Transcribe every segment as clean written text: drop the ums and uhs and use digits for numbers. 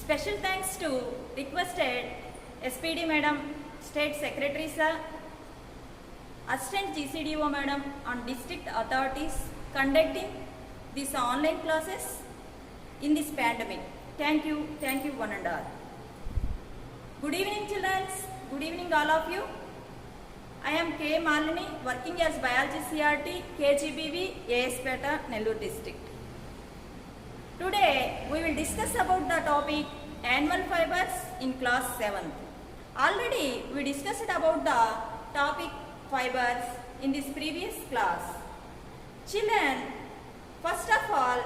Special thanks to requested SPD Madam, State Secretary Sir, Assistant GCDO Madam and District Authorities conducting these online classes in this pandemic. Thank you one and all. Good evening children, good evening all of you. I am K. Malini, working as Biology CRT, KGBV, AS-Peta, Nellore District. Today we will discuss about the topic animal fibers in class 7th. Already we discussed about the topic fibers in this previous class. Children, first of all,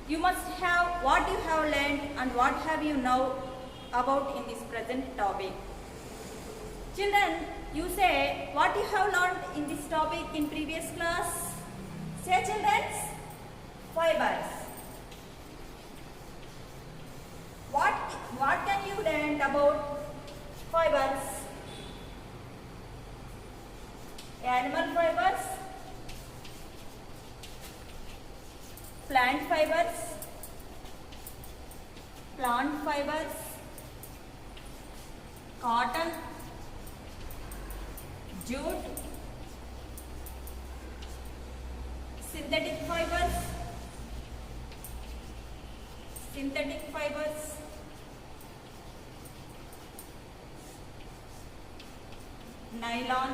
you must have what you have learned and what have you know about in this present topic. Children, you say what you have learned in this topic in previous class. Say children, fibers. What can you learn about fibers? Animal fibers, plant fibers, cotton, jute, synthetic fibers, nylon,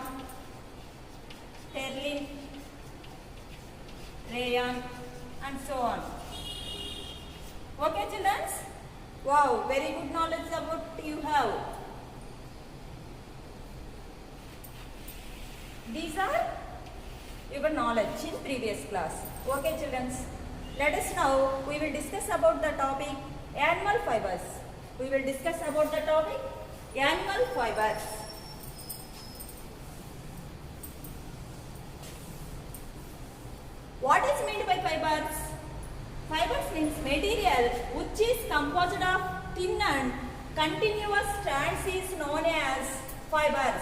terling, rayon and so on. Okay children? Wow, very good knowledge about you have. These are your knowledge in previous class. Okay children? Let us now, we will discuss about the topic animal fibers. We will discuss about the topic animal fibers. What is meant by fibers? Fibers means material which is composed of thin and continuous strands is known as fibers.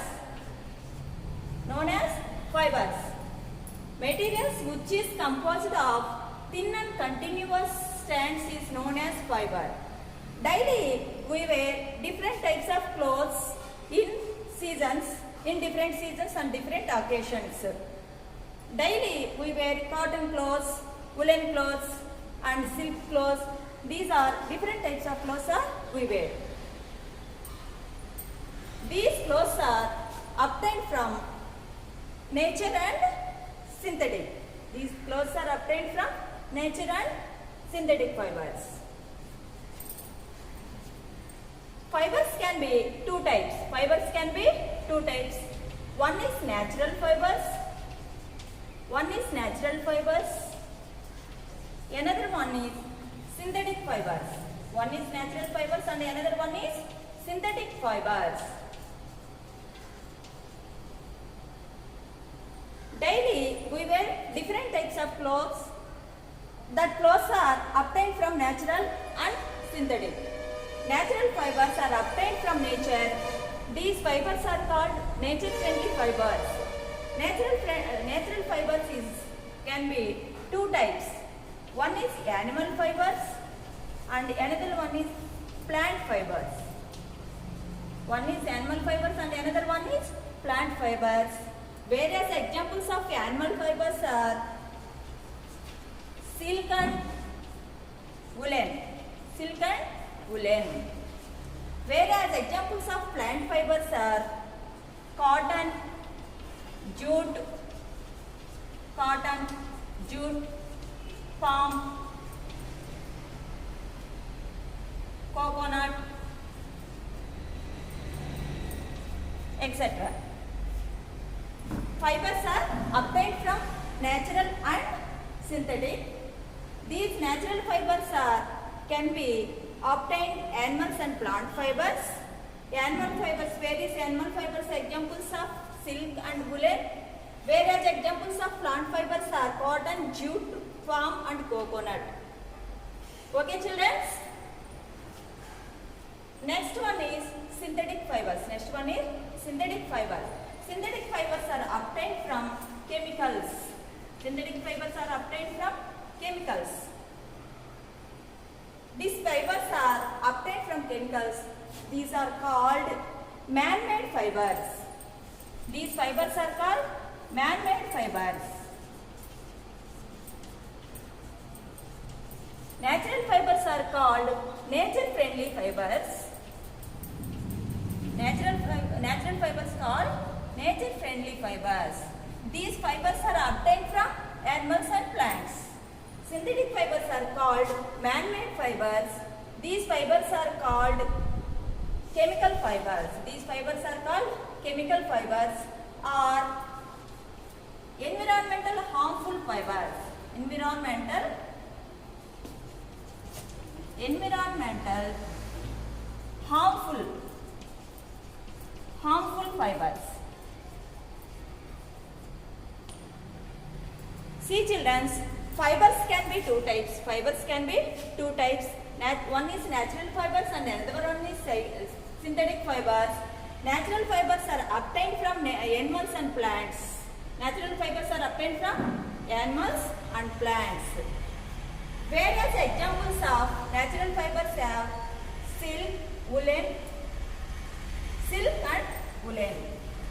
Materials which is composed of thin and continuous strands is known as fiber. Daily we wear different types of clothes in different seasons and different occasions. Daily we wear cotton clothes, woolen clothes and silk clothes. These are different types of clothes we wear. These clothes are obtained from nature and synthetic. These clothes are obtained from nature and synthetic fibers. Fibers can be two types. One is natural fibers. Another one is synthetic fibers. One is natural fibers and another one is synthetic fibers. Daily we wear different types of clothes. That clothes are obtained from natural and synthetic. Natural fibers are obtained from nature. These fibers are called nature-friendly fibers. Natural fibers can be two types. One is animal fibers and another one is plant fibers. One is animal fibers and another one is plant fibers. Various examples of animal fibers are silk and woolen. Whereas examples of plant fibers are cotton, jute, palm, coconut, etc. Fibers are obtained from natural and synthetic. These natural fibers can be obtained animals and plant fibers. Various animal fibers examples of silk and woolen. Whereas examples of plant fibers are cotton, jute, palm and coconut. Okay children? Next one is synthetic fibers. Synthetic fibers are obtained from chemicals. These fibers are chemicals. These are called man-made fibers. These fibers are called man-made fibers. Natural fibers are called nature-friendly fibers. Natural fibers called nature-friendly fibers. These fibers are obtained from animals and plants. Synthetic fibers are called man-made fibers. These fibers are called chemical fibers. These fibers are called chemical fibers or environmental harmful fibers. Environmental harmful fibers. See children, fibers can be two types. One is natural fibers and another one is synthetic fibers. Natural fibers are obtained from animals and plants. Various examples of natural fibers have silk and woolen.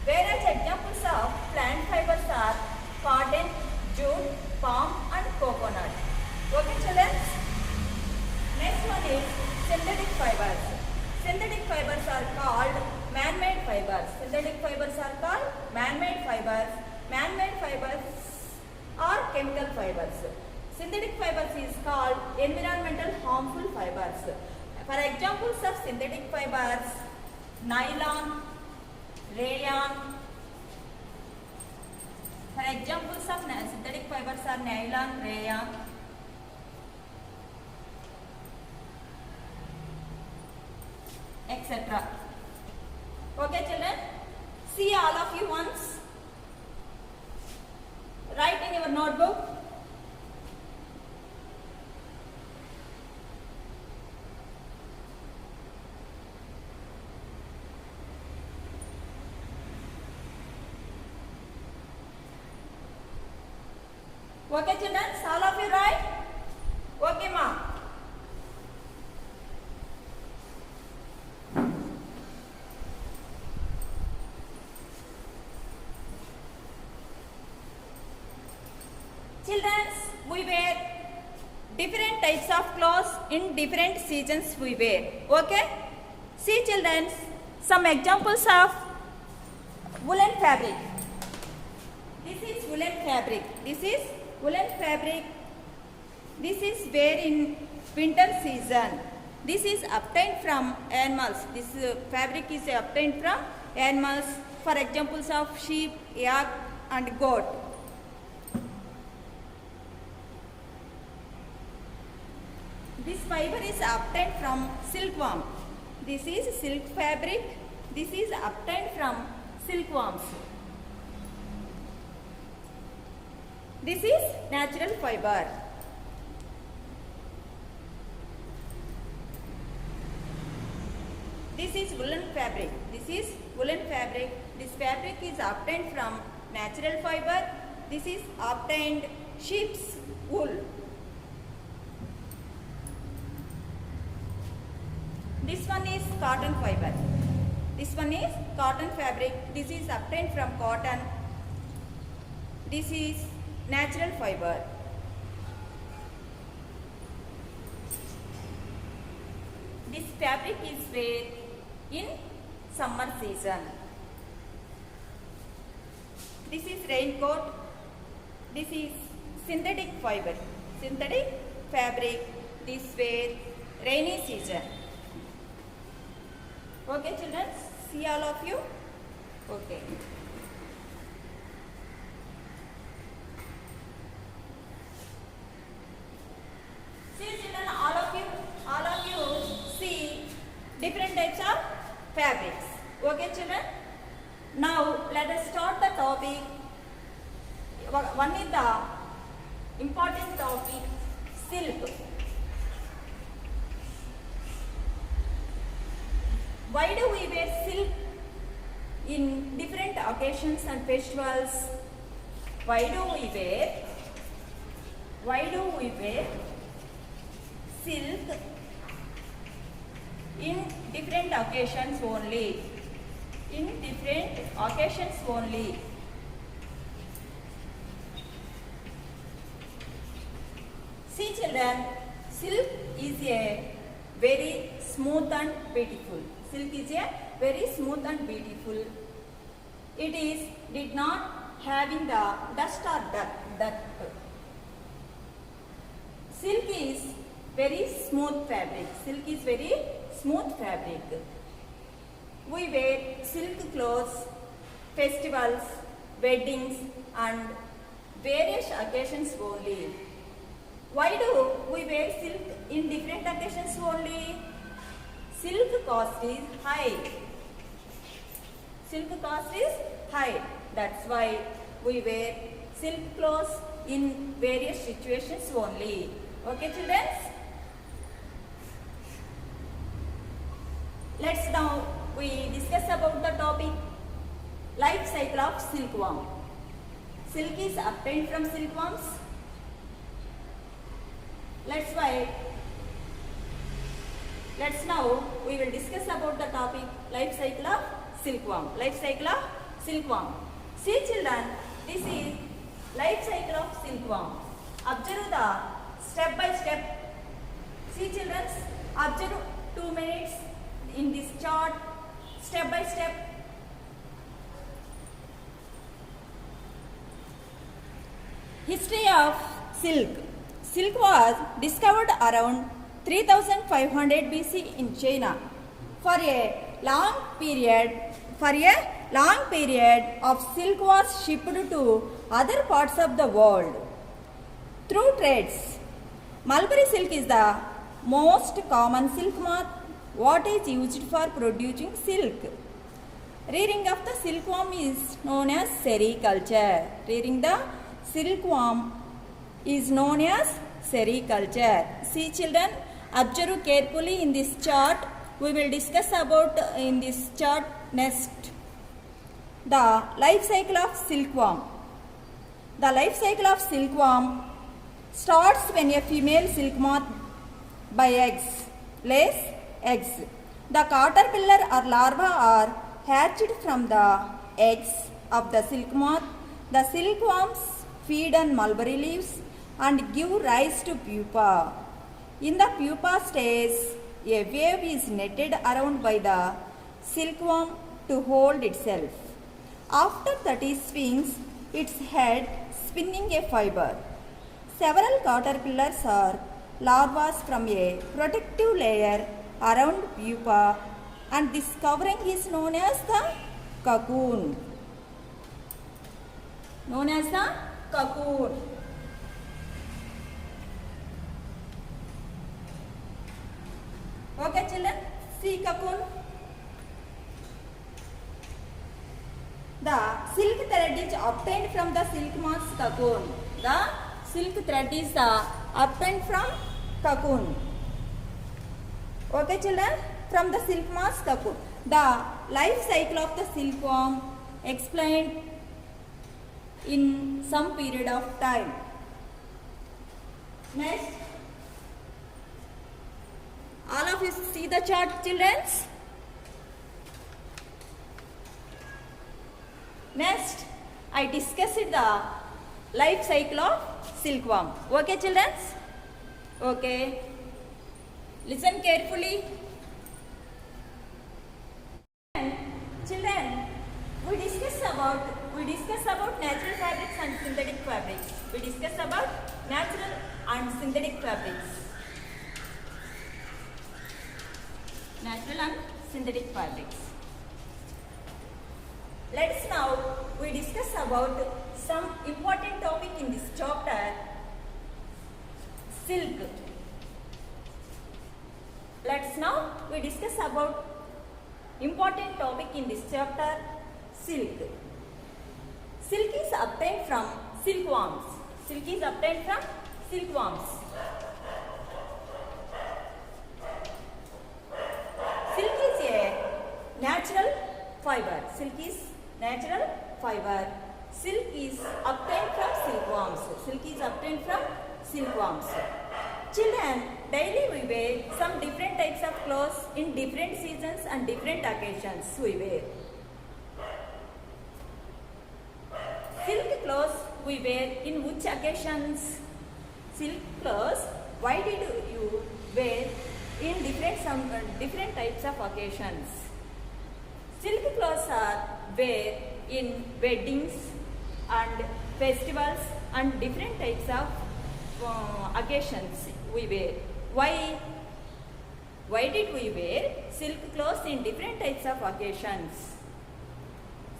Various examples of plant fibers are cotton, jute, palm and coconut. Okay children? Next one is synthetic fibers. Synthetic fibers are called man-made fibers. Man-made fibers are chemical fibers. Synthetic fibers is called environmental harmful fibers. For examples of synthetic fibers, nylon, rayon. For examples of synthetic fibers are nylon, rayon, etc. Okay children? See all of you once. Write in your notebook. Okay children, all of you write? Okay ma. Children, we wear different types of clothes in different seasons we wear. Okay? See children, some examples of woolen fabric. This is woolen fabric. This is wear in winter season. This is obtained from animals. This fabric is obtained from animals. For examples of sheep, yak and goat. This fiber is obtained from silkworm. This is silk fabric. This is obtained from silkworms. This is natural fiber. This is woolen fabric. This fabric is obtained from natural fiber. This is obtained sheep's wool. This one is cotton fiber. This one is cotton fabric. This is obtained from cotton. This is natural fiber. This fabric is wear in summer season. This is raincoat. This is synthetic fiber. Synthetic fabric. This wear rainy season. Okay children, see all of you? Okay. See children, all of you see different types of fabrics. Okay children? Now let us start the topic. One is the important topic, silk. Why do we wear silk in different occasions and festivals? Why do we wear silk in different occasions only. In different occasions only. See children, silk is a very smooth and beautiful. Silk is a very smooth and beautiful. It is did not having the dust or dirt. Silk is very smooth fabric. Silk is very smooth fabric. We wear silk clothes, festivals, weddings and various occasions only. Why do we wear silk in different occasions only? Silk cost is high. Silk cost is high. That's why we wear silk clothes in various situations only. Okay, children? Let's now we discuss about the topic life cycle of silkworm. Silk is obtained from silkworms. Let's now we will discuss about the topic life cycle of silkworm. Life cycle of silkworm. See children, this is life cycle of silkworm. Observe the step by step. See children, observe 2 minutes in this chart, step by step. History of silk. Silk was discovered around 3500 BC in China. For a long period of silk was shipped to other parts of the world through trades. Mulberry silk is the most common silk moth what is used for producing silk. Rearing of the silkworm is known as sericulture. Rearing the silkworm is known as sericulture. See children, observe carefully in this chart. We will discuss about in this chart next. The life cycle of silkworm. The life cycle of silkworm starts when a female silk moth lays eggs. The caterpillar or larva are hatched from the eggs of the silk moth. The silkworms feed on mulberry leaves and give rise to pupa. In the pupa stage, a wave is netted around by the silkworm to hold itself. After that it swings its head, spinning a fiber. Several caterpillars or larvae from a protective layer around pupa, and this covering is known as the cocoon. Known as the cocoon. Okay children, see cocoon. The silk thread is obtained from the silk moth's cocoon. The silk thread is obtained from cocoon. Okay children, from the silk moth's cocoon. The life cycle of the silkworm explained in some period of time. Next, all of you see the chart children. Next, I discussed the life cycle of silkworm. Okay children? Okay. Listen carefully. Children, we discuss about natural fabrics and synthetic fabrics. We discuss about natural and synthetic fabrics. Natural and synthetic fabrics. Let's now we discuss about some important topic in this chapter, silk. Let's now we discuss about important topic in this chapter, silk. Silk is obtained from silkworms. Silk is obtained from silkworms. Silk is a natural fiber. Silk is natural fiber. Silk is obtained from silkworms. Silk is obtained from silkworms. Children, daily we wear some different types of clothes. clothes in different seasons and different occasions we wear. Silk clothes we wear in which occasions? Silk clothes, why did you wear in different types of occasions? Silk clothes are wear in weddings and festivals and different types of occasions we wear. Why? Why did we wear silk clothes in different types of occasions?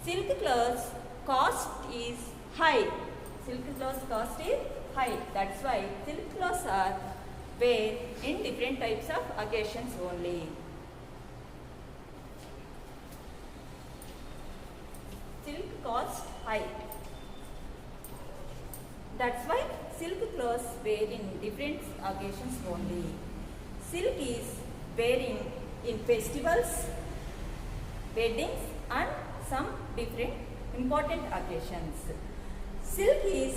Silk clothes cost is high. Silk clothes cost is high. That's why silk clothes are wear in different types of occasions only. Silk cost high. That's why silk clothes wear in different occasions only. Silk is wearing in festivals, weddings and some different important occasions. Silk is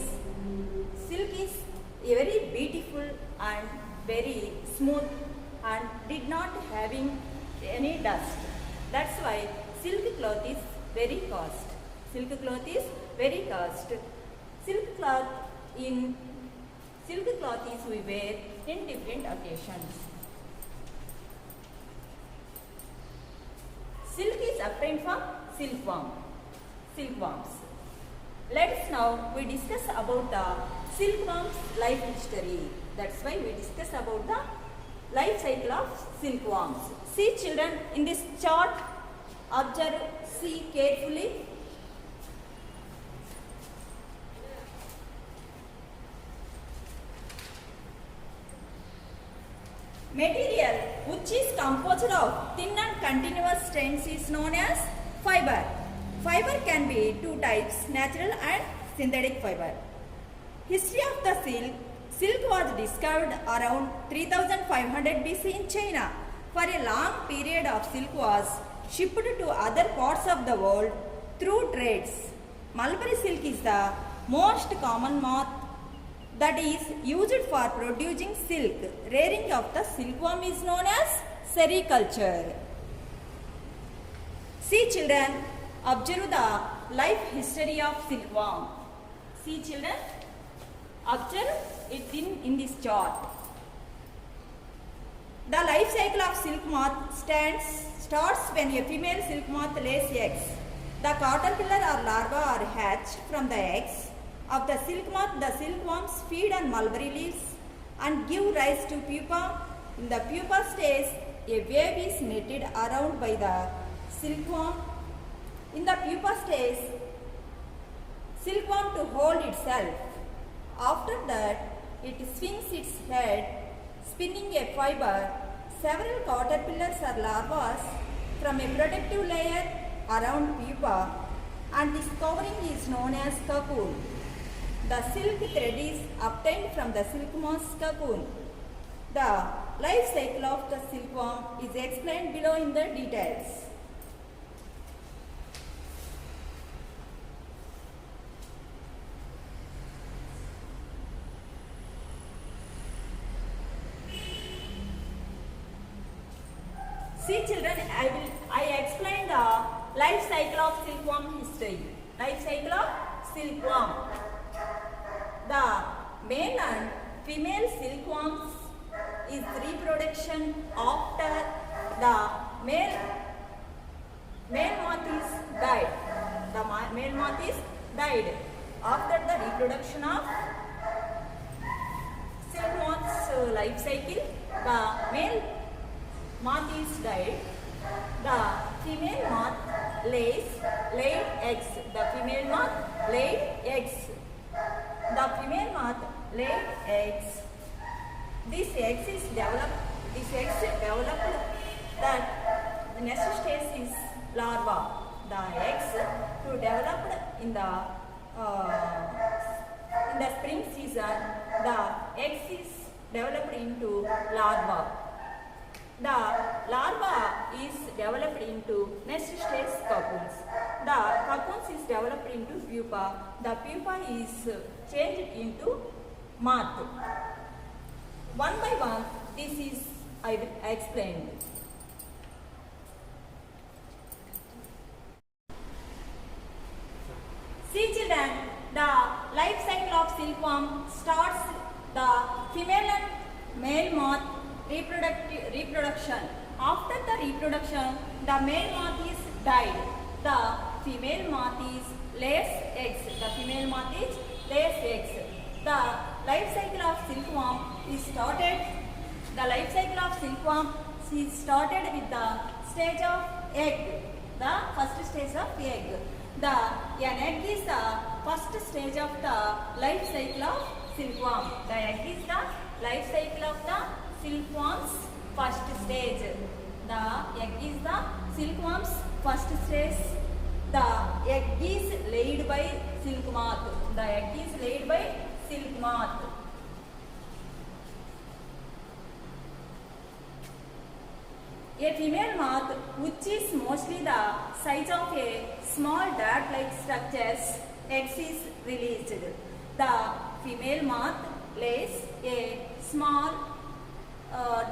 very beautiful and very smooth and did not having any dust. That's why silk cloth is very cost. Silk cloth is very cost. Silk cloth is we wear in different occasions. Silk is obtained from silkworms. Let's now we discuss about the silkworms life history. That's why we discuss about the life cycle of silkworms. See children, in this chart, observe, see carefully. Material which is composed of thin and continuous strands is known as fiber. Fiber can be two types, natural and synthetic fiber. History of the silk. Silk was discovered around 3500 BC in China. For a long period of silk was shipped to other parts of the world through trades. Mulberry silk is the most common moth that is used for producing silk. Rearing of the silkworm is known as sericulture. See children, observe the life history of silkworm. See children, observe it in this chart. The life cycle of silk moth starts when a female silk moth lays eggs. The caterpillar or larva are hatched from the eggs of the silk moth. The silkworms feed on mulberry leaves and give rise to pupa. In the pupa stage, a web is knitted around by the silkworm. In the pupa stage, silkworm to hold itself. After that, it swings its head, spinning a fiber. Several caterpillars or larvae from a protective layer around pupa, and this covering is known as cocoon. The silk thread is obtained from the silk moth's cocoon. The life cycle of the silkworm is explained below in the details. See children, I explained the life cycle of silkworm history. Life cycle of silkworm. The male and female silkworms is reproduction after the male moth is died. The male moth is died. After the reproduction of silk moth's life cycle, the male moth is died. The female moth laid eggs. The female moth laid eggs. The female moth laid eggs. These eggs developed that the next stage is larva. The eggs to develop in the spring season, the eggs is developed into larva. The larva is developed into next stage cocoons. The cocoons is developed into pupa. The pupa is changed into moth. One by one, this is I explained. reproduction. After the reproduction, the male moth is died. The female moth is lays eggs. The female moth is lays eggs. The life cycle of silkworm is started. The life cycle of silkworm is started with the stage of egg. The first stage of egg. An egg is the first stage of the life cycle of silkworm. The egg is the life cycle of the silkworm's first stage. The egg is the silkworm's first stage. The egg is laid by silk moth. The egg is laid by silk moth. A female moth, which is mostly the size of a small dart-like structures, eggs is released. The female moth lays a small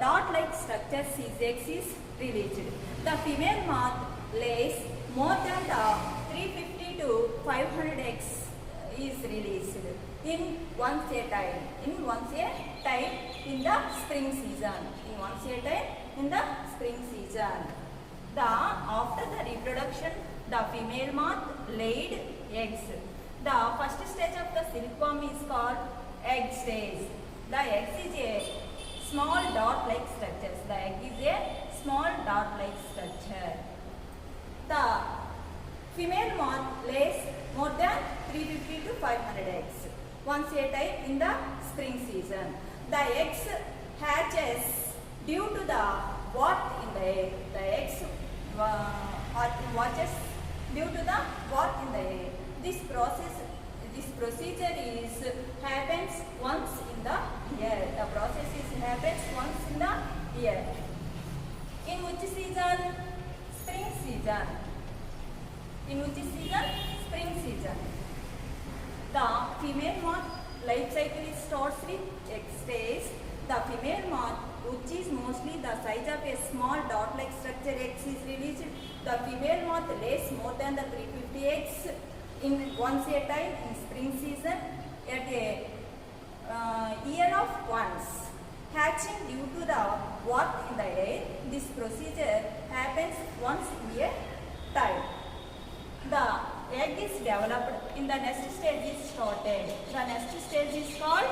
dart-like structure, eggs is released. The female moth lays more than the 350 to 500 eggs is released in once a time. In the spring season. In the spring season. After the reproduction, the female moth laid eggs. The first stage of the silkworm is called egg stage. The egg is a small dot-like structure. The egg is a small dot-like structure. The female moth lays more than 350 to 500 eggs once a time in the spring season. The eggs hatches due to the warp in the egg. The eggs hatches due to the warp in the egg. This procedure happens once in the year. The process happens once in the year. In which season? Spring season. In which season? Spring season. The female moth life cycle starts with egg stage. The female moth, which is mostly the size of a small dot-like structure, eggs is released. The female moth lays more than the 350 eggs in once a time in spring season at a year of once. Hatching due to the warp in the egg, this procedure happens once in a time. The egg is developed in the next stage is started. The next stage is called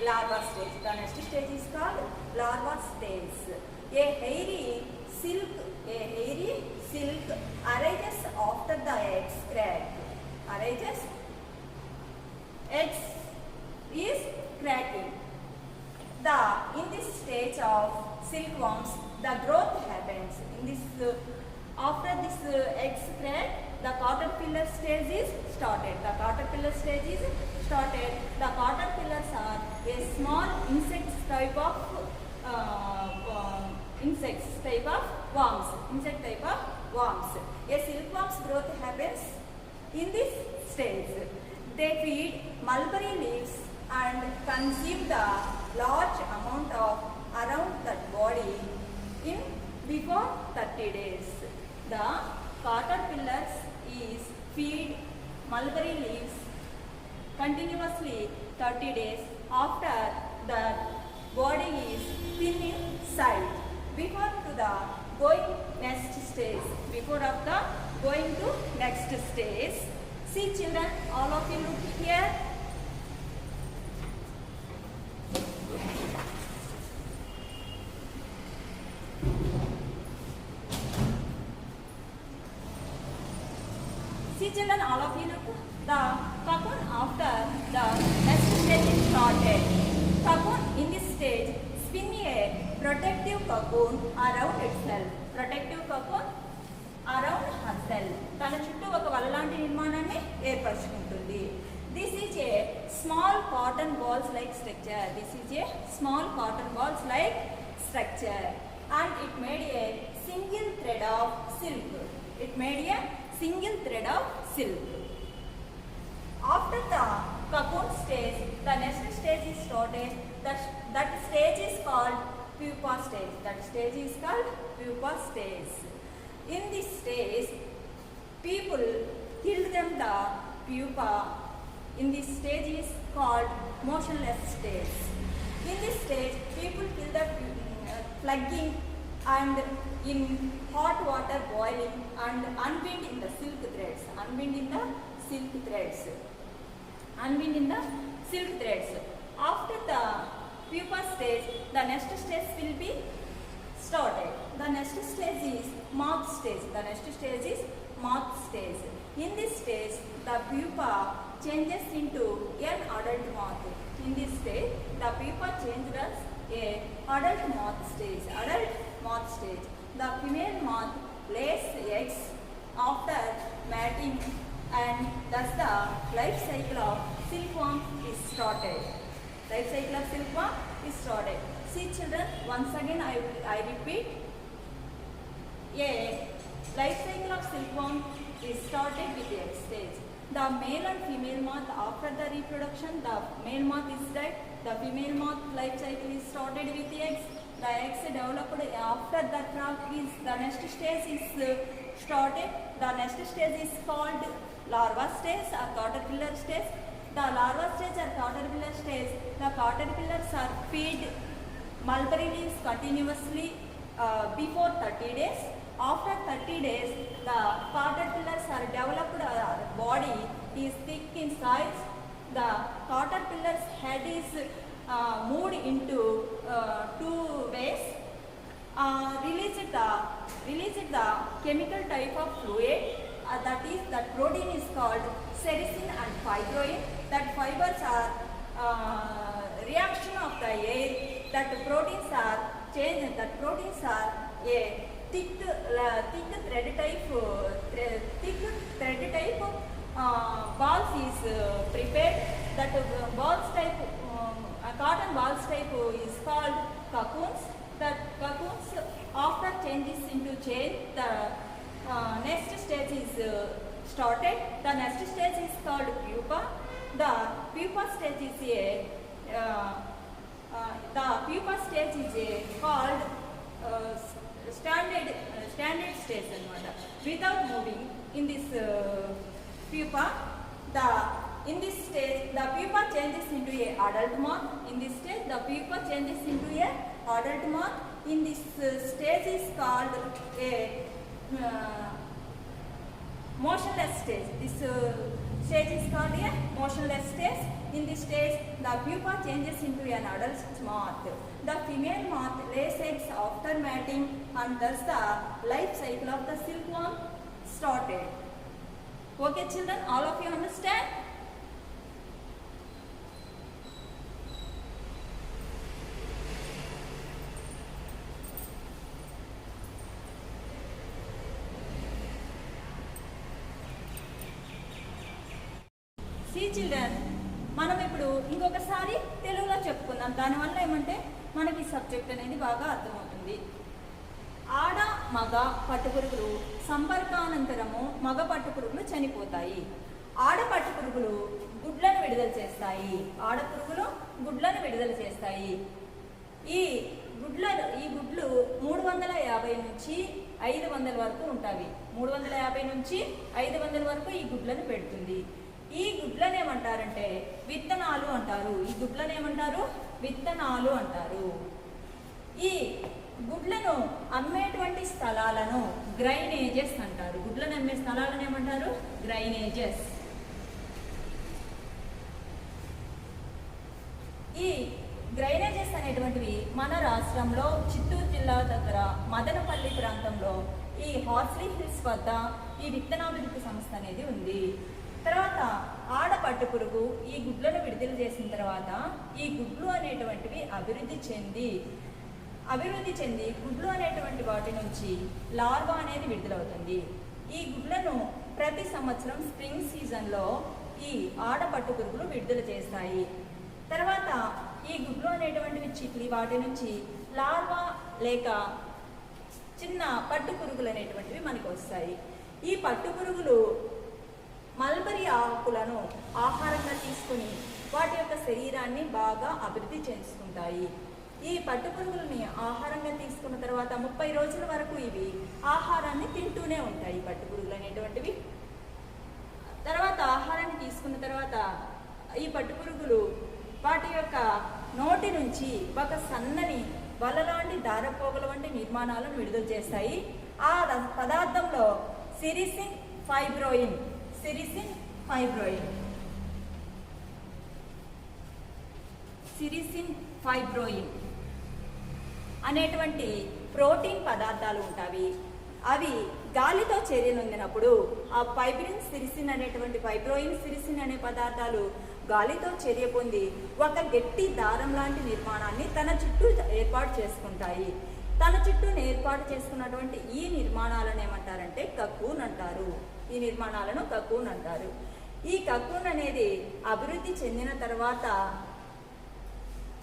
larva stage. The next stage is called larva stage. A hairy silk arises after the eggs crack. Eggs is cracking. In this stage of silkworms, the growth happens. After this eggs crack, the caterpillar stage is started. The caterpillar caterpillars are a small insect type of worms. A silkworm's growth happens in this stage. They feed mulberry leaves and consume the large amount of around that body in before 30 days. The caterpillars feed mulberry leaves continuously 30 days. After the body is thin inside. Before going to next stage. See children, all of you look here. See children, all of you look. The cocoon after the next stage is started. Cocoon in this stage spin a protective cocoon around itself. తన చుట్టూ ఒక వలలాంటి నిర్మాణాన్ని ఏర్పరచుకుంటుంది. This is a small cotton balls like structure. And it made a single thread of silk. After the cocoon stage, the next stage is started. That stage is called pupa stage. In this stage, people kill them the pupa. In this stage is called motionless stage. In this stage, people kill the plugging and in hot water boiling and unwind in the silk threads. Unwind in the silk threads. Unwind in the silk threads. After the pupa stage, the next stage will be started. The next stage is moth stage. The next stage is moth stage. In this stage, the pupa changes into an adult moth. In this stage, the pupa changes as a adult moth stage. Adult moth stage. The female moth lays eggs after mating, and thus the life cycle of silkworm is started. Life cycle of silkworm is started. See children, once again I repeat. A life cycle of silkworm is started with the egg stage. The male and female moth, after the reproduction, the male moth is dead. The female moth life cycle is started with the eggs. The eggs developed after the frog is, the next stage is started. The next stage is called larva stage or caterpillar stage. The larva stage or caterpillar stage, the caterpillars are fed mulberry leaves continuously before 30 days. After 30 days, the caterpillars are developed, body is thick in size. The caterpillar's head is moved into two ways. Release the chemical type of fluid, that is, that protein is called sericin and fibroin. That fibers are reaction of the air. That proteins are changed. That proteins are a thick thread type balls is prepared. That balls type, cotton balls type is called cocoons. That cocoons after changes into chain, the next stage is started. The next stage is called pupa. The pupa stage is called standard stage without moving. In this pupa, in this stage the pupa changes into a adult moth. In this stage the pupa changes into a adult moth. In this stage is called a motionless stage. This stage is called a motionless stage. In this stage, the pupa changes into an adult moth. The female moth lays eggs after mating, and thus the life cycle of the silkworm started. Okay children, all of you understand? See children, మనం ఇప్పుడు ఇంకొకసారి తెలుగులో చెప్పుకుందాం. దానివల్ల ఏమంటే మనకి subject అనేది బాగా అర్థమవుతుంది. ఆడ మగ పట్టుపురుగులు సంపర్కానంతరము మగ పట్టుపురుగులు చనిపోతాయి. ఆడ పట్టుపురుగులు గుడ్లను విడుదల చేస్తాయి. ఆడపురుగులు గుడ్లను విడుదల చేస్తాయి. ఈ గుడ్లు 350 నుంచి 500 వరకు ఉంటాయి. 350 నుంచి 500 వరకు ఈ గుడ్లను పెడుతుంది. ఈ గుడ్లను ఏమంటారంటే విత్తనాలు అంటారు. ఈ గుడ్లను ఏమంటారు? విత్తనాలు అంటారు. ఈ గుడ్లను అమ్మేటువంటి స్థలాలను గ్రైనేజెస్ అంటారు. గుడ్లను అమ్మే స్థలాలను ఏమంటారు? గ్రైనేజెస్. ఈ గ్రైనేజెస్ అనేటువంటివి మన రాష్ట్రంలో చిత్తూరు జిల్లా దగ్గర మదనపల్లి ప్రాంతంలో ఈ హార్స్లీ హిల్స్ వద్ద ఈ విత్తనాభివృద్ధి సంస్థ అనేది ఉంది. తర్వాత ఆడ పట్టుపురుగు ఈ గుడ్లను విడుదల చేసిన తర్వాత ఈ గుడ్లు అనేటువంటివి అభివృద్ధి చెంది గుడ్లు అనేటువంటి వాటి నుంచి లార్వా అనేది విడుదలవుతుంది. ఈ గుడ్లను ప్రతి సంవత్సరం స్ప్రింగ్ సీజన్లో ఈ ఆడ పట్టుపురుగులు విడుదల చేస్తాయి. తర్వాత ఈ గుడ్లు అనేటువంటివి చిట్లి వాటి నుంచి లార్వా లేక చిన్న పట్టుపురుగులు అనేటువంటివి మనకు వస్తాయి. ఈ పట్టుపురుగులు మల్బరీ ఆకులను ఆహారంగా తీసుకుని వాటి యొక్క శరీరాన్ని బాగా అభివృద్ధి చేసుకుంటాయి. ఈ పట్టుపురుగులని ఆహారంగా తీసుకున్న తర్వాత 30 రోజుల వరకు ఇవి ఆహారాన్ని తింటూనే ఉంటాయి. పట్టుపురుగులు అనేటువంటివి తర్వాత ఆహారాన్ని తీసుకున్న తర్వాత ఈ పట్టుపురుగులు వాటి యొక్క నోటి నుంచి ఒక సన్నని వల లాంటి దారపోగల వంటి నిర్మాణాలను విడుదల చేస్తాయి. ఆ పదార్థంలో సిరిసిన్ ఫైబ్రోయిన్ అనేటువంటి ప్రోటీన్ పదార్థాలు ఉంటాయి. అవి గాలితో చర్య నొందినప్పుడు ఆ సిరిసిన్ అనే పదార్థాలు గాలితో చర్య పొంది ఒక గట్టి దారం లాంటి నిర్మాణాన్ని తన చుట్టూ ఏర్పాటు చేసుకుంటాయి. తన చుట్టూ ఏర్పాటు చేసుకున్నటువంటి ఈ నిర్మాణాలను ఏమంటారంటే కకూన్ అంటారు. ఈ కకూన్ అనేది అభివృద్ధి చెందిన తర్వాత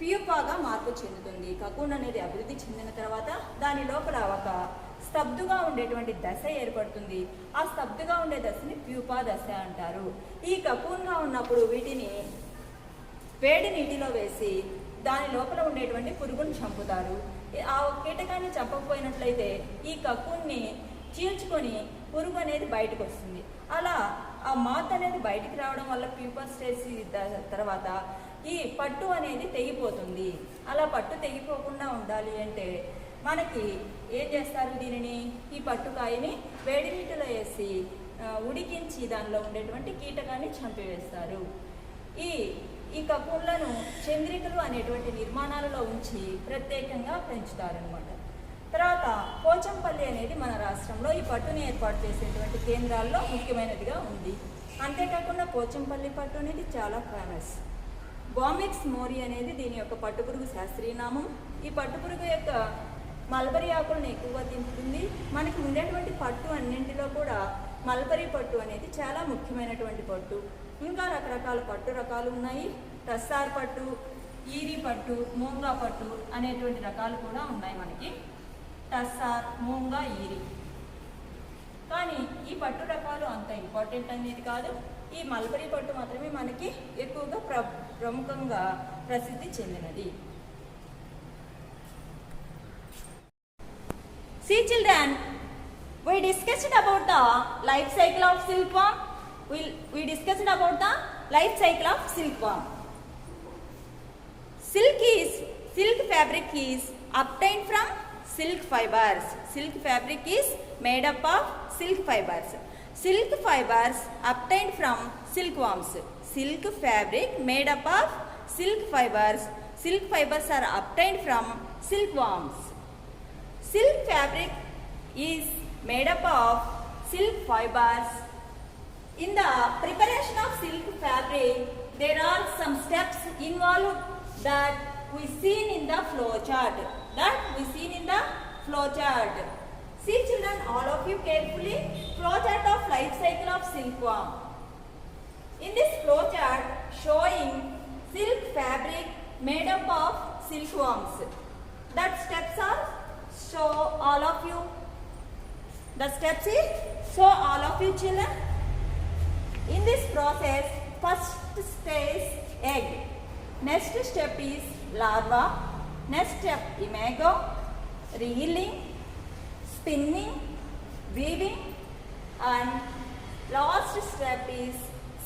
ప్యూపాగా మార్పు చెందుతుంది. కకూన్ అనేది అభివృద్ధి చెందిన తర్వాత దాని లోపల ఒక స్తబ్దుగా ఉండేటువంటి దశ ఏర్పడుతుంది. ఆ స్తబ్దుగా ఉండే దశని ప్యూపా దశ అంటారు. ఈ కకూన్గా ఉన్నప్పుడు వీటిని వేడి నీటిలో వేసి దాని లోపల ఉండేటువంటి పురుగును చంపుతారు. ఆ కీటకాన్ని చంపకపోయినట్లయితే ఈ కకూన్ని చీల్చుకొని పురుగు అనేది బయటకు వస్తుంది. అలా ఆ మాత్ అనేది బయటికి రావడం వల్ల ప్యూపా స్టేజ్ తర్వాత ఈ పట్టు అనేది తెగిపోతుంది. అలా పట్టు తెగిపోకుండా ఉండాలి అంటే మనకి ఏం చేస్తారు, దీనిని ఈ పట్టుకాయని వేడి నీటిలో వేసి ఉడికించి దానిలో ఉండేటువంటి కీటకాన్ని చంపివేస్తారు. ఈ కకూన్లను చంద్రికలు అనేటువంటి నిర్మాణాలలో ఉంచి ప్రత్యేకంగా పెంచుతారనమాట. తర్వాత పోచంపల్లి అనేది మన రాష్ట్రంలో ఈ పట్టుని ఏర్పాటు చేసేటువంటి కేంద్రాల్లో ముఖ్యమైనదిగా ఉంది. అంతేకాకుండా పోచంపల్లి పట్టు అనేది చాలా ఫేమస్. బామిక్స్ మోరీ అనేది దీని యొక్క పట్టుపురుగు శాస్త్రీయ నామం. ఈ పట్టుపురుగు యొక్క మల్బరీ ఆకులను ఎక్కువగా తింటుంది. మనకి ఉండేటువంటి పట్టు అన్నింటిలో కూడా మల్బరీ పట్టు అనేది చాలా ముఖ్యమైనటువంటి పట్టు. ఇంకా రకరకాల పట్టు రకాలు ఉన్నాయి. టస్సార్ పట్టు, ఈరి పట్టు, మూంగా పట్టు అనేటువంటి రకాలు కూడా ఉన్నాయి మనకి. టస్సార్, మూంగా, ఈరి. కానీ ఈ పట్టు రకాలు అంత ఇంపార్టెంట్ అనేది కాదు. ఈ మల్బరీ పట్టు మాత్రమే మనకి ఎక్కువగా ప్రముఖంగా ప్రసిద్ధి చెందినది. See children, we discussed about the life cycle of silkworm. We discussed about the life cycle of silkworm. Silk fabric is obtained from silk fibers. Silk fabric is made up of silk fibers. Silk fibers obtained from silkworms. Silk fabric made up of silk fibers. Silk fibers are obtained from silkworms. Silk fabric is made up of silk fibers. In the preparation of silk fabric, there are some steps involved that we seen in the flow chart. See children, all of you carefully, flow chart of life cycle of silkworm. In this flow chart showing silk fabric made up of silkworms. That steps are show all of you. The steps is show all of you children. In this process, first stage egg. Next step is larva. Next step imago, reeling, spinning, weaving, and last step is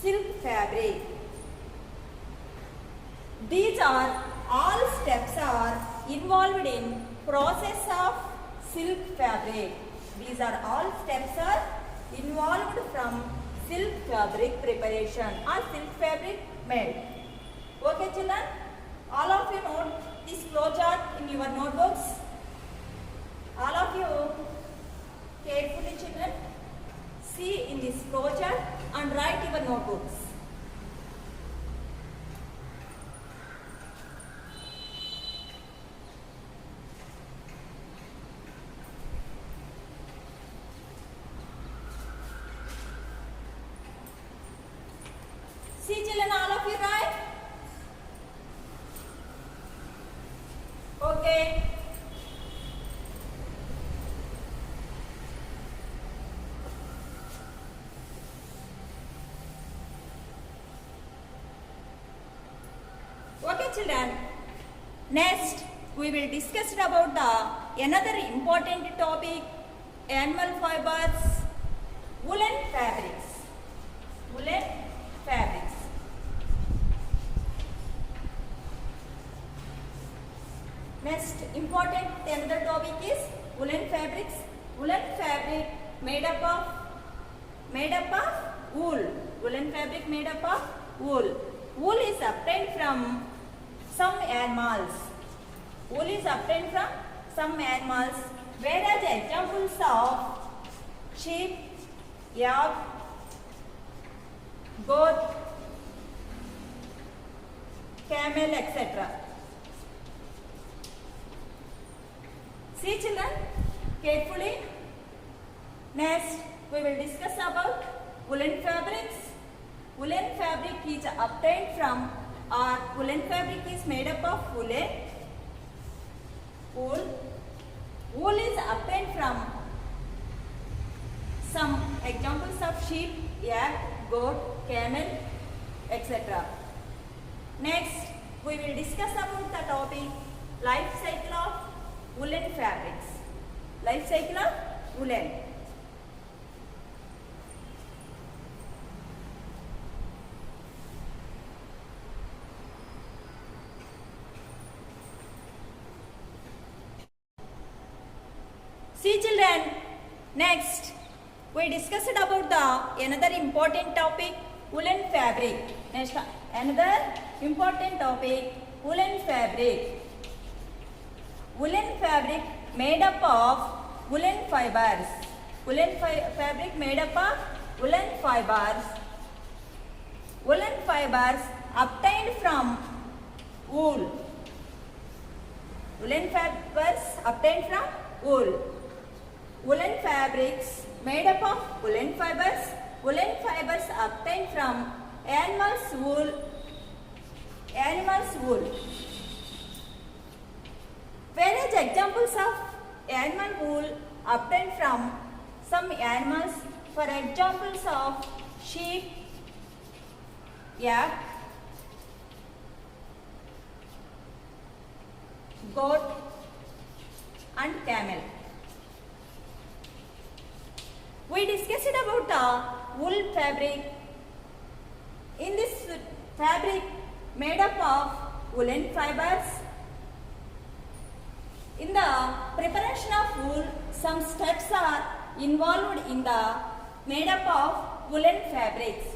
silk fabric. These are all steps are involved in process of silk fabric. These are all steps are involved from silk fabric preparation or silk fabric made. Okay children, all of you note this flow chart in your notebooks. All of you carefully children see in this flow chart and write your notebooks. See children, all of you write. Okay. Okay children, next we will discuss about the another important topic, animal fibers, woolen fabrics. Next important another topic is woolen fabrics. Woolen fabric made up of wool. Woolen fabric made up of wool. Wool is obtained from some animals. Wool is obtained from some animals. Whereas examples of sheep, yak, goat, camel, etc. See children carefully. Next we will discuss about woolen fabrics. Woolen fabric is obtained from or woolen fabric is made up of wool. Wool is obtained from some examples of sheep, yak, goat, camel, etc. Next, we will discuss about the topic life cycle of woolen fabrics. Life cycle of woolen. See children, next we discussed about the another important topic woolen fabric. Next another important topic woolen fabric. Woolen fabric made up of woolen fibers. Woolen fabric made up of woolen fibers. Woolen fibers obtained from wool. Woolen fibers obtained from wool. Woolen fabrics made up of woolen fibers. Woolen fibers obtained from animals' wool. Animals' wool. Whereas examples of animal wool obtained from some animals, for examples of sheep, yak, goat and camel. We discussed about the wool fabric. In this fabric made up of woolen fibers, in the preparation of wool, some steps are involved in the made up of woolen fabrics.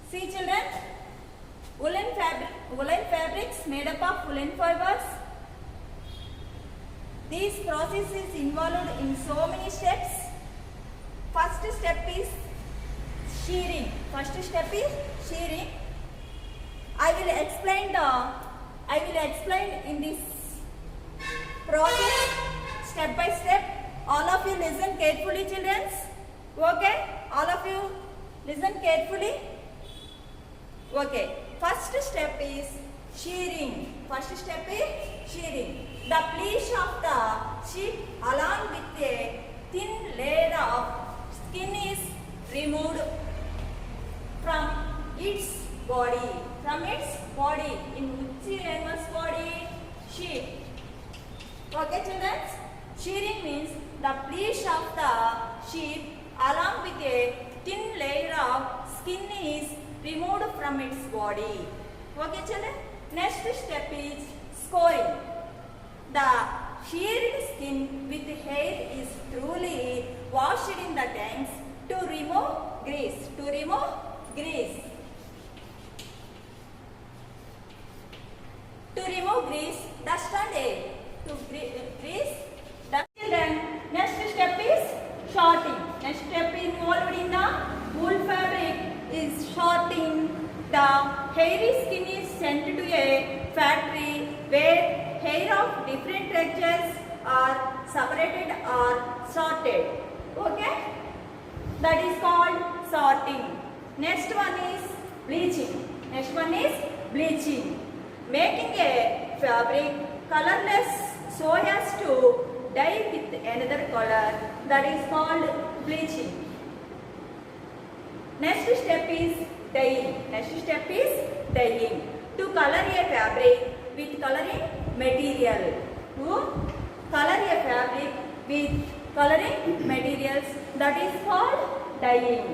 See children, woolen fabrics made up of woolen fibers. These processes involved in so many steps. First step is shearing. I will explain in this process step by step. All of you listen carefully, children. Okay? All of you listen carefully. Okay. First step is shearing. The flesh of the sheep along with a thin layer of skin is removed from its body. In which animal's body? Sheep. Okay children? Shearing means the flesh of the sheep along with a thin layer of skin is removed from its body. Okay children? Next step is scoring. The sheared skin with hair is thoroughly washed in the tanks to remove grease. Dust and air. Grease, dust. Children, next step is sorting. Next step involved in the wool fabric is sorting. The hairy skin is sent to a factory where hair of different textures are separated or sorted. Okay? That is called sorting. Next one is bleaching. Making a fabric colorless so as to dye with another color. That is called bleaching. Next step is dyeing. To color a fabric with coloring material. That is called dyeing.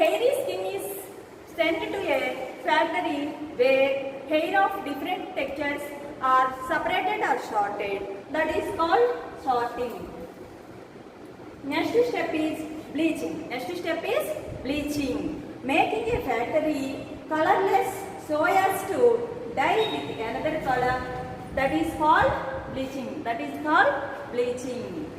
hairy skin is sent to a factory where hair of different textures are separated or sorted. That is called sorting. Next step is bleaching. Next step is bleaching. Making a factory colorless so as to dye with another color. That is called bleaching. That is called bleaching.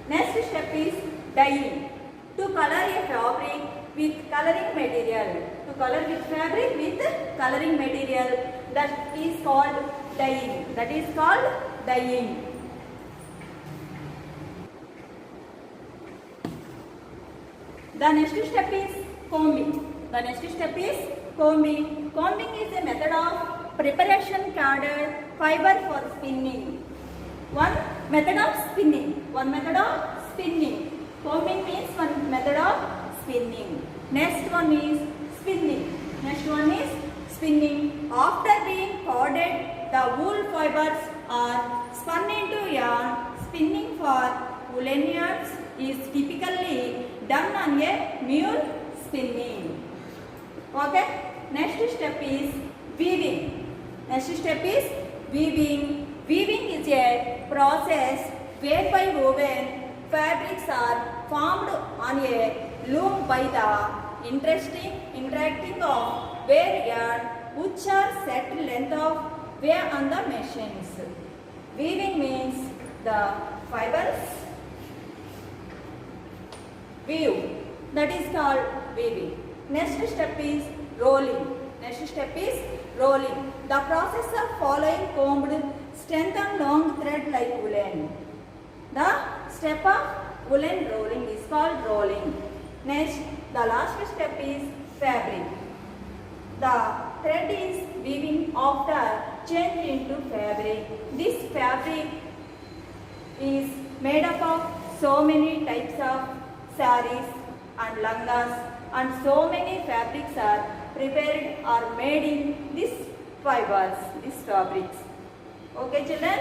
Next step is dyeing. To color a fabric with coloring material. To color with fabric with coloring material. That is called dyeing. That is called dyeing. The next step is combing. The next step is combing. Combing is a method of preparation carded fiber for spinning. One method of spinning. One method of spinning. Combing means one method of spinning. Next one is spinning. Next one is spinning. After being corded, the wool fibers are spun into yarn. Spinning for woolen yarns is typically done on a mule spinning. Okay. Next step is weaving. Next step is weaving. Weaving is a process whereby woven fabrics are formed on a loom by the interacting of wear yarn which are set length of wear on the machines. Weaving means the fibers weave. That is called weaving. Next step is rolling. Next step is rolling. The process of following combed, strengthened long thread like woolen. The step of woolen rolling is called rolling. Next, the last step is fabric. The thread is weaving after change into fabric. This fabric is made up of so many types of saris and langas, and so many fabrics are prepared or made in these fibers, these fabrics. Okay children,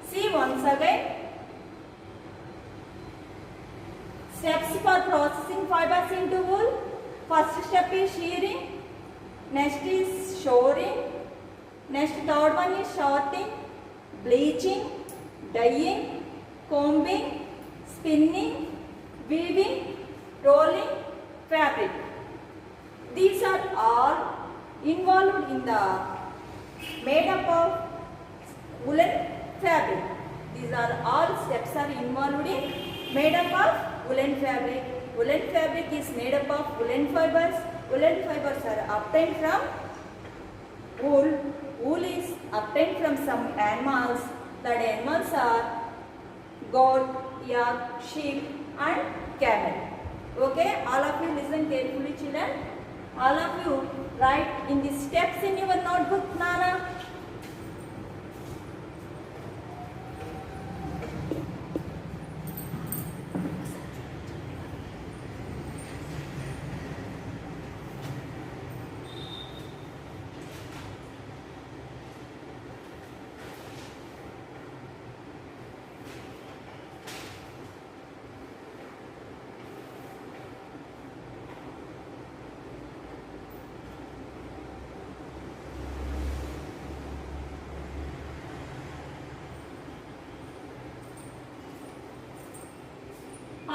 see once again. Steps for processing fibers into wool. First step is shearing. Next is shoring. Next third one is sorting, bleaching, dyeing, combing, spinning, weaving, rolling, fabric. These are all involved in the made up of woolen fabric. These are all steps are involved in made up of woolen fabric. Woolen fabric is made up of woolen fibers. Woolen fibers are obtained from wool. Wool is obtained from some animals. The animals are goat, yak, sheep and camel. Okay, all of you listen carefully children. All of you write in the steps in your notebook, Nana.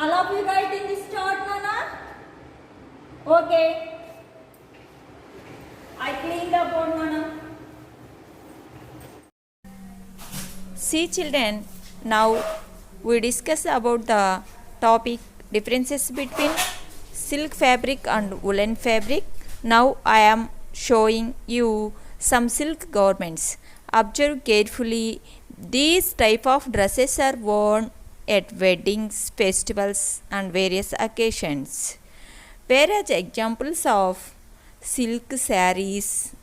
All of you write in this chart, Nana. Okay. I clean the board, Nana. See children, now we discuss about the topic differences between silk fabric and woolen fabric. Now I am showing you some silk garments. Observe carefully. These type of dresses are worn at weddings, festivals and various occasions. Whereas examples of silk sarees,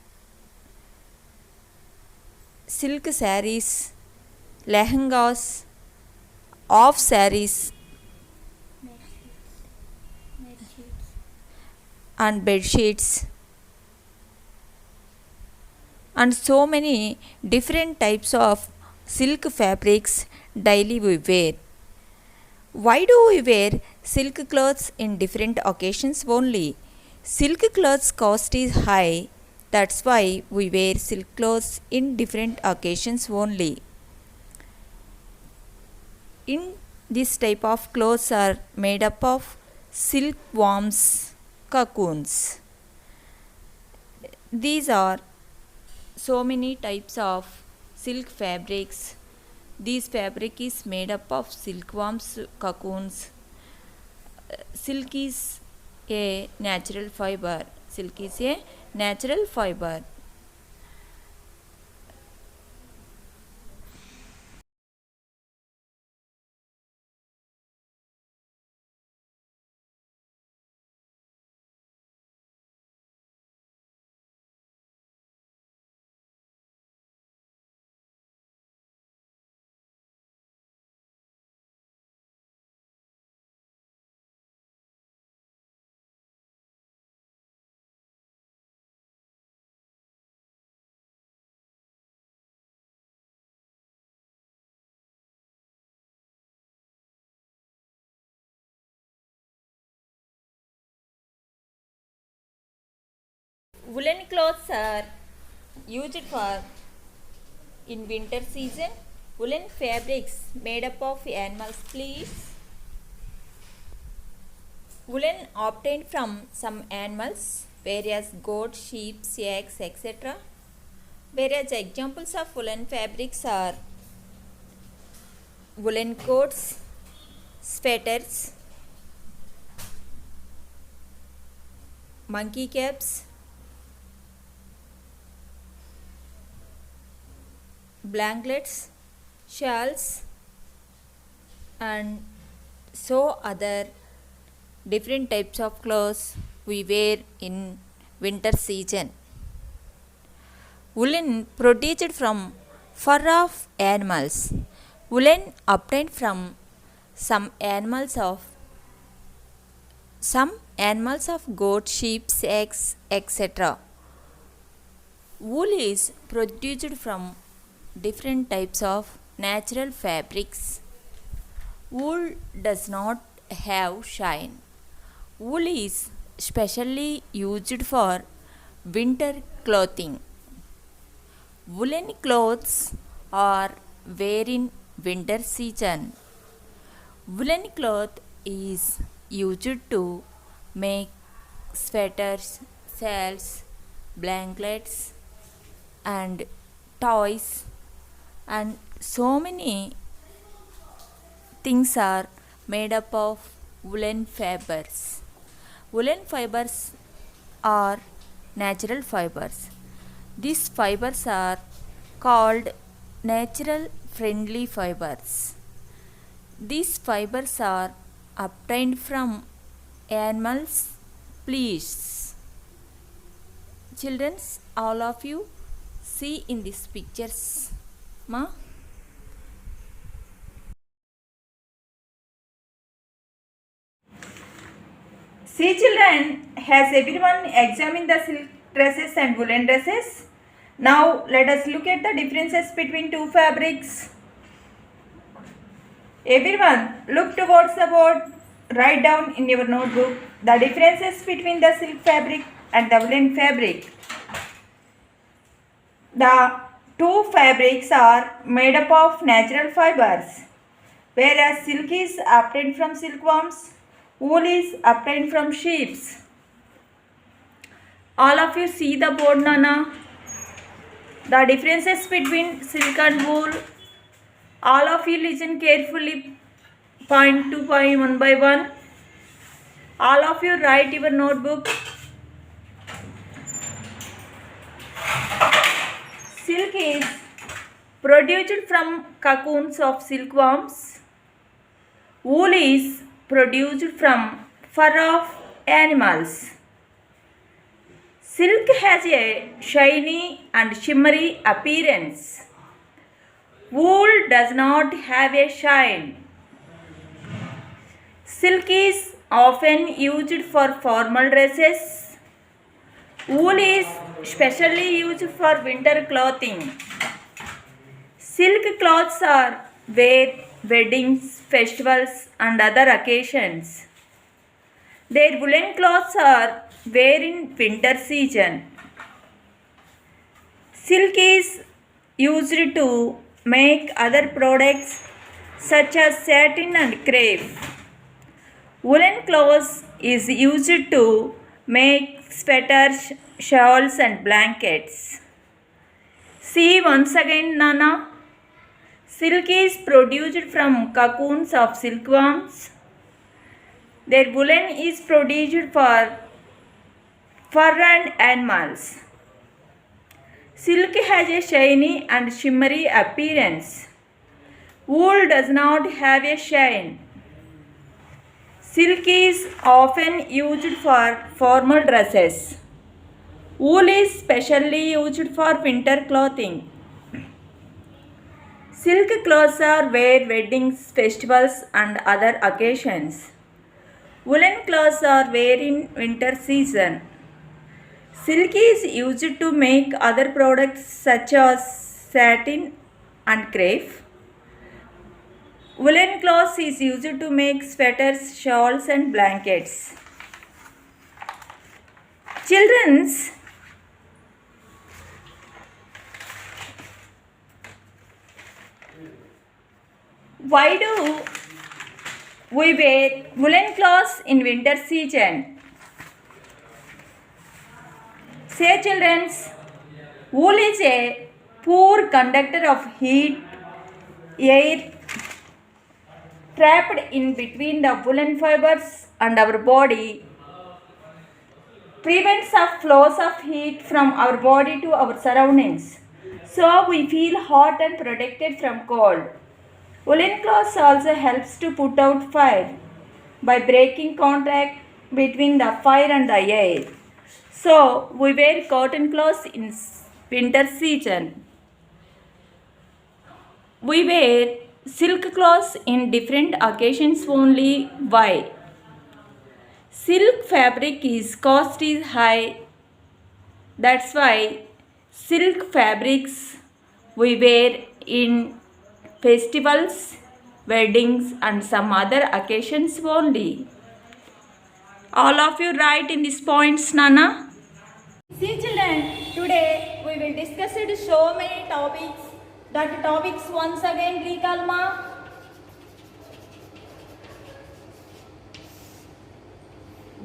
lehengas, off sarees and bed sheets and so many different types of silk fabrics daily we wear. Why do we wear silk clothes in different occasions only. Silk clothes cost is high. That's why we wear silk clothes in different occasions only. In this type of clothes are made up of silkworms, cocoons. These are so many types of silk fabrics. This fabric is made up of silkworms, cocoons. Silk is a natural fiber. Silk is a natural fiber. Woolen clothes are used for in winter season. Woolen fabrics made up of animals, please. Woolen obtained from some animals, whereas goat, sheep, eggs, etc. Whereas examples of woolen fabrics are woolen coats, sweaters, monkey caps, blankets, shawls, and so other different types of clothes we wear in winter season. Woolen produced from fur of animals. Woolen obtained from some animals of goat, sheep, eggs, etc. Wool is produced from different types of natural fabrics. Wool does not have shine. Wool is specially used for winter clothing. Woolen clothes are worn in winter season. Woolen cloth is used to make sweaters, shawls, blankets, and toys, and so many things are made up of woolen fibers. Woolen fibers are natural fibers. These fibers are called natural friendly fibers. These fibers are obtained from animals, please. Children, all of you see in these pictures, ma. See children, has everyone examined the silk dresses and woolen dresses? Now let us look at the differences between two fabrics. Everyone look towards the board, write down in your notebook the differences between the silk fabric and the woolen fabric. The two fabrics are made up of natural fibers, whereas silk is obtained from silkworms, wool is obtained from sheep. All of you see the board, Nana. The differences between silk and wool. All of you listen carefully, point to point, one by one. All of you write your notebook. Silk is produced from cocoons of silkworms. Wool is produced from fur of animals. Silk has a shiny and shimmery appearance. Wool does not have a shine. Silk is often used for formal dresses. Wool is specially used for winter clothing. Silk cloths are wear weddings, festivals and other occasions. Their woolen clothes are wear in winter season. Silk is used to make other products such as satin and crepe. Woolen cloth is used to make sweaters, shawls and blankets. See once again, Nana. Silk is produced from cocoons of silkworms. Their woolen is produced for fur and animals. Silk has a shiny and shimmery appearance. Wool does not have a shine. Silk is often used for formal dresses. Wool is specially used for winter clothing. Silk clothes are wear weddings, festivals and other occasions. Woolen clothes are wear in winter season. Silk is used to make other products such as satin and crepe. Woolen cloth is used to make sweaters, shawls and blankets. Children's, why do we wear woolen clothes in winter season? Say children, wool is a poor conductor of heat, air trapped in between the woolen fibers and our body, prevents the flows of heat from our body to our surroundings. So we feel hot and protected from cold. Woolen cloth also helps to put out fire by breaking contact between the fire and the air. So we wear cotton clothes in winter season. We wear silk clothes in different occasions only. Why? Silk fabric cost is high. That's why silk fabrics we wear in festivals, weddings and some other occasions only. All of you write in these points, Nana. See children, today we will discuss so many topics. That topics once again recall ma.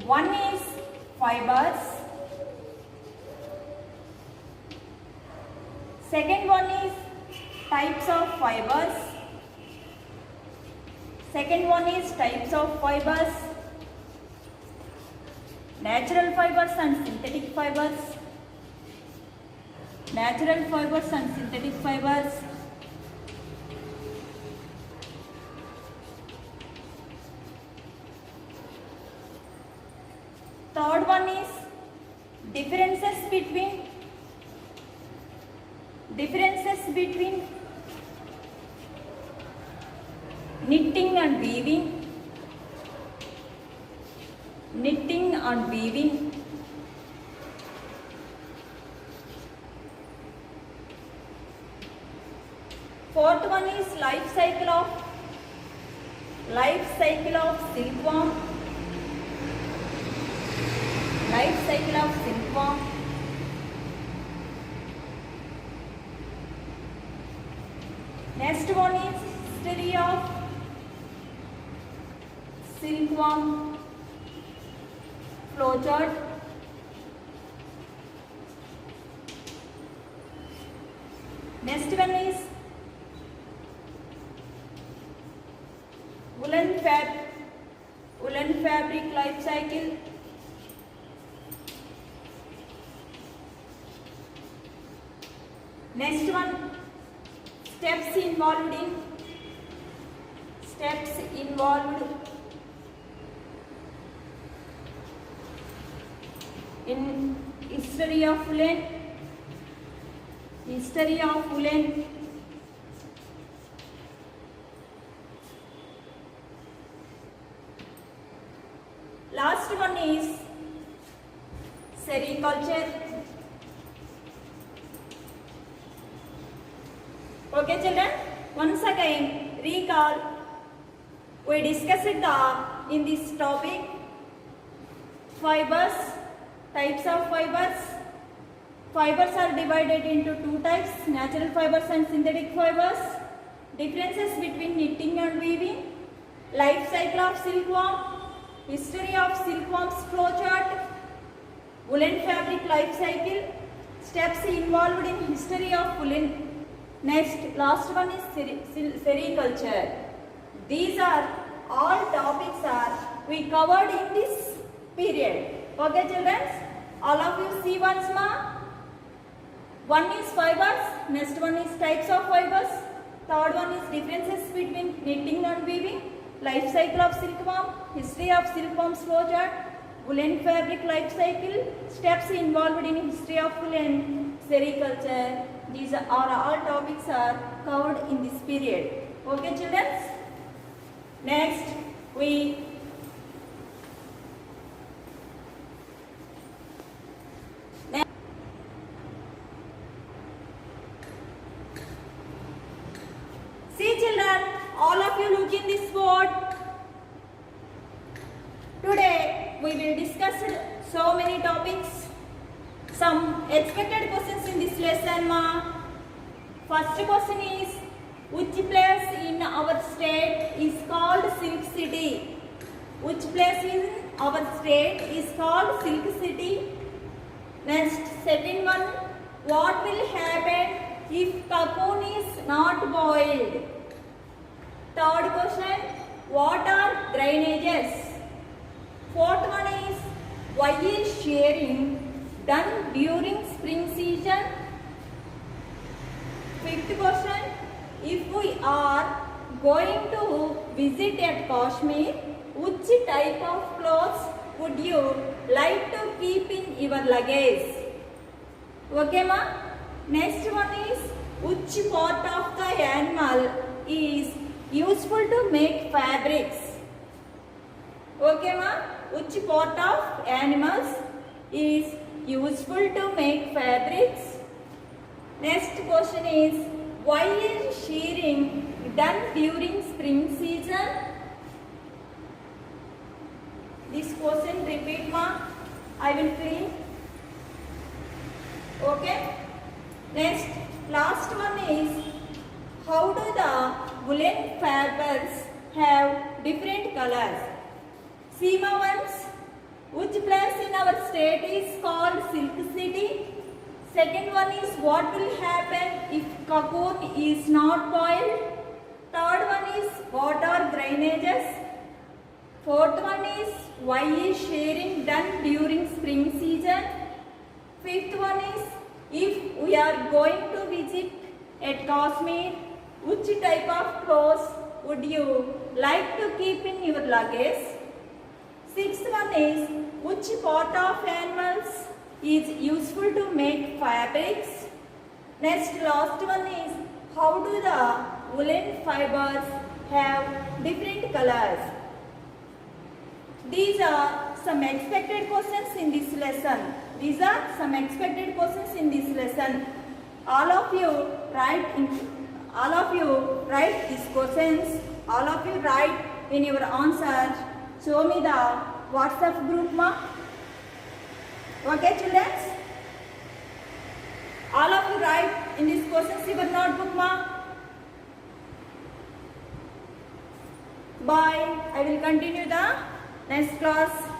One is fibers. Second one is types of fibers. Second one is types of fibers. Natural fibers and synthetic fibers. Natural fibers and synthetic fibers. Third one is differences between knitting and weaving. Fourth one is life cycle of silkworm. Next one is history of silkworm flowchart. Next one is woolen fabric life cycle. Next one, steps involved in history of woolen. Last one is sericulture. Okay children, once again recall, we discussed in this topic Fibers, types of fibers. Fibers are divided into two types, natural fibers and synthetic fibers. Differences between knitting and weaving. Life cycle of silkworm. History of silkworm's flowchart. Woolen fabric life cycle. Steps involved in history of woolen. Next, last one is sericulture. These are all topics are we covered in this period. Okay, children? All of you see once more. One is fibers. Next one is types of fibers. Third one is differences between knitting and weaving. Life cycle of silkworm. History of silkworm's flowchart. Woolen fabric life cycle. Steps involved in history of woolen. Sericulture. These are all topics are covered in this period. Okay, children? Next, we see, children, all of you look in this board. Today we will discuss so many topics. Some expected questions in this lesson, ma. First question is, which place in our state is called Silk City? Which place in our state is called Silk City? Next, second one, what will happen if cocoon is not boiled? Third question, what are drainages? Fourth one is, why is shearing done during spring season? Fifth question, if we are going to visit at Kashmir, which type of clothes would you like to keep in your luggage? Okay, ma? Next one is, which part of the animal is useful to make fabrics? Okay, ma? Which part of animals is useful to make fabrics? Next question is, why is shearing done during spring season? This question repeat, ma. I will clean. Okay. Next, last one is, how do the woolen fibers have different colors? See, ma, once, which place in our state is called Silk City? Second one is, what will happen if cocoon is not boiled? Third one is, what are drainages? Fourth one is, why is shearing done during spring season? Fifth one is, if we are going to visit at Kashmir, which type of clothes would you like to keep in your luggage? Sixth one is, which part of animals is useful to make fabrics? Next, last one is, how do the woolen fibers have different colors? These are some expected questions in this lesson. These are some expected questions in this lesson. All of you write these questions. All of you write in your answer. Show me the WhatsApp group, ma. Okay, children? All of you write in these questions in your notebook, ma. Bye. I will continue the next class.